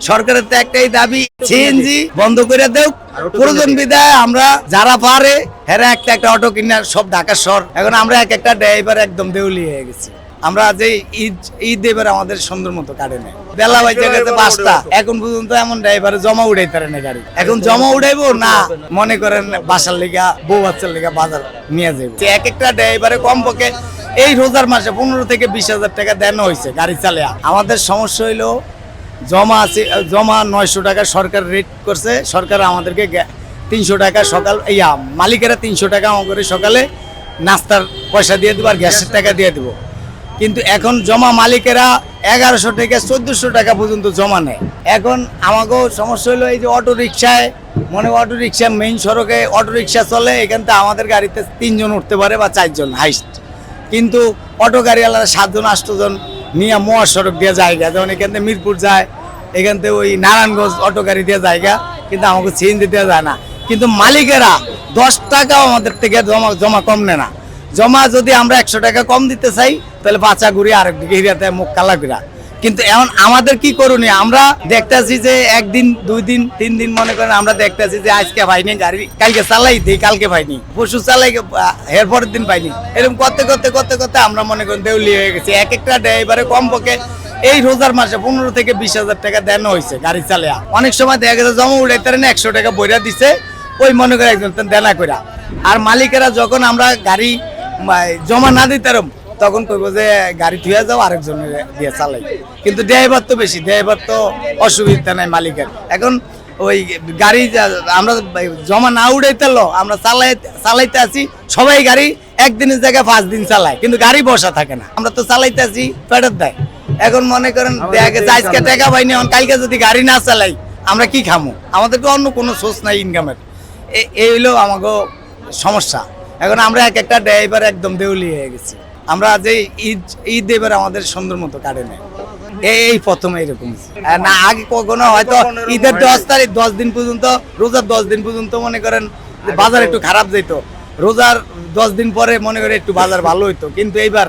সরকারের তো একটাই দাবি সিএনজি বন্ধ করে দেও। প্রয়োজন বিধায় আমরা যারা পারে হেরা একটা একটা অটো কিনার সব ঢাকা শহর। এখন আমরা এক একটা ড্রাইভার একদম দেউলি হয়ে গেছি। আমরা যে ঈদ এবার আমাদের সুন্দর মতো কাটে নেই। বেলা বাজে গেছে 5টা, এখন পর্যন্ত এমন ড্রাইভার জমা উঠাইতে পারে না গাড়ি। এখন জমা উঠাইবো না মনে করেন বাসার লিগা বউ বাচ্চার লিগা বাজার নিয়ে যাইব। এক একটা ড্রাইভারে কমপক্ষে এই রোজার মাসে 15 থেকে 20,000 টাকা দেওয়া হয়েছে গাড়ি চালিয়ে। আমাদের সমস্যা হইলো জমা 900 টাকা সরকার রেট করছে। সরকার আমাদেরকে 300 টাকা সকাল মালিকেরা 300 টাকা আমাদের সকালে নাস্তার পয়সা দিয়ে দেবো আর গ্যাসের টাকা দিয়ে দেবো। কিন্তু এখন জমা মালিকেরা 1100 থেকে 1400 টাকা পর্যন্ত জমা নেয়। এখন আমাকেও সমস্যা হলো এই যে অটো রিক্সায় অটো রিক্সা মেইন সড়কে অটো রিক্সা চলে, এখান থেকে আমাদের গাড়িতে 3 জন উঠতে পারে বা 4 জন হাইস্ট। কিন্তু অটো গাড়িওয়ালারা 7 জন 8 জন নিয়ে মহাসড়ক দিয়ে জায়গা, যেমন এখান থেকে মিরপুর যায়, এখান থেকে ওই নারায়ণগঞ্জ অটো গাড়ি দিয়ে জায়গা, কিন্তু আমাকে সিএনজি দেওয়া যায় না। কিন্তু মালিকেরা 10 টাকাও আমাদের থেকে জমা কম নেয় না। জমা যদি আমরা 100 টাকা কম দিতে চাই তাহলে বাচ্চা ঘুরে আরেকদিকে হিরাতে মুখ কালা ঘুরা। কিন্তু এখন আমাদের কি করণীয়? আমরা দেখতেছি যে 1 দিন 2 দিন 3 দিন মনে করেন আমরা দেখতেছি যে আজকে পাইনি গাড়ি, কালকে চালাই দিই, কালকে পাইনি, পরশু চালাই এর পরের দিন পাইনি। এরকম করতে করতে করতে করতে আমরা মনে করেন দেউলি হয়ে গেছি। এক একটা ড্রাইভারে কমপক্ষে এই রোজার মাসে 15 থেকে 20,000 টাকা দেওয়া হয়েছে গাড়ি চালিয়া। অনেক সময় দেখা গেছে জমা উঠাইতে না 100 টাকা বইরা দিছে ওই মনে করে একজন দেনা কইরা। আর মালিকেরা যখন আমরা গাড়ি জমা না দিতাম তখন কইবো যে গাড়ি ধুয়ে যাও আরেকজনের দিয়ে চালাই। কিন্তু ড্রাইভার তো বেশি, ড্রাইভার তো অসুবিধা নাই মালিকের। এখন ওই গাড়ি আমরা জমা না উঠাইতেলো আমরা চালাইতে আছি, সবাই গাড়ি একদিনের জায়গায় 5 দিন চালায়, কিন্তু গাড়ি বসা থাকে না। আমরা তো চালাইতে আছি পেটের দেয়। এখন মনে করেন দেখা গেছে আজকে টাকা পাইনি, কালকে যদি গাড়ি না চালাই আমরা কি খামো? আমাদের তো অন্য কোনো সোর্স নাই ইনকামের। এই হইলো আমাকে সমস্যা। এখন আমরা এক একটা ড্রাইভার একদম দেউলি হয়ে গেছি। আমরা যে ঈদ এবার আমাদের সুন্দর মতো কাটে নেই। এই প্রথম এইরকম না, আগে কখনো হয়তো ঈদের 10 তারিখ 10 দিন পর্যন্ত, রোজার 10 দিন পর্যন্ত মনে করেন বাজার একটু খারাপ যেত। রোজার 10 দিন পরে মনে করেন একটু বাজার ভালো হইতো। কিন্তু এইবার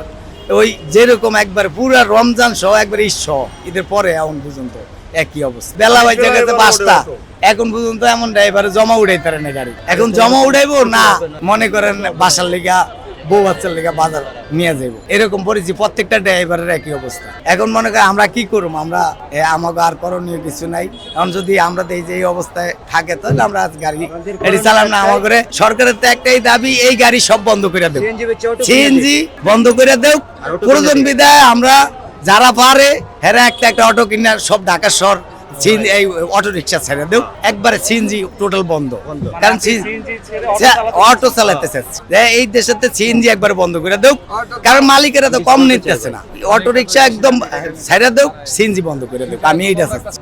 ওই যেরকম একবার পুরা রমজান সহ একবার ঈদ সহ ঈদের পরে এখন পর্যন্ত একই অবস্থা। বেলা বাজে গেছে 5টা, এখন পর্যন্ত এমন ড্রাইভারে জমা উঠাইতে পারে না গাড়ি। এখন জমা উঠাইবো না মনে করেন বাসার লিগা বউ বাচ্চার লিগা বাজার নিয়ে যাইব। এরকম পরিস্থিতি প্রত্যেকটা ড্রাইভারের একই অবস্থা। এখন মনে করেন আমরা কি করবো? আমরা আমাকে আর করণীয় কিছু নাই। এখন যদি আমরা এই যে এই অবস্থায় থাকে তাহলে আমরা আজ গাড়ি চালাম না। আমার করে সরকারের তো একটাই দাবি এই গাড়ি সব বন্ধ করে দেব, সিএনজি বন্ধ করে দেও। প্রয়োজন বিধায় আমরা যারা পারে হেরা একটা একটা অটো কিনার সব ঢাকা শহর এই অটো রিক্সা ছেড়ে দেও, একবারে সিএনজি টোটাল বন্ধ। কারণ অটো চালাতে চাচ্ছে এই দেশেতে সিএনজি একবারে বন্ধ করে দেও, কারণ মালিকেরা তো কম নিতেছে না। অটো রিক্সা একদম ছেড়ে দেও, সিএনজি বন্ধ করে দেও। আমি এইটা চাচ্ছি।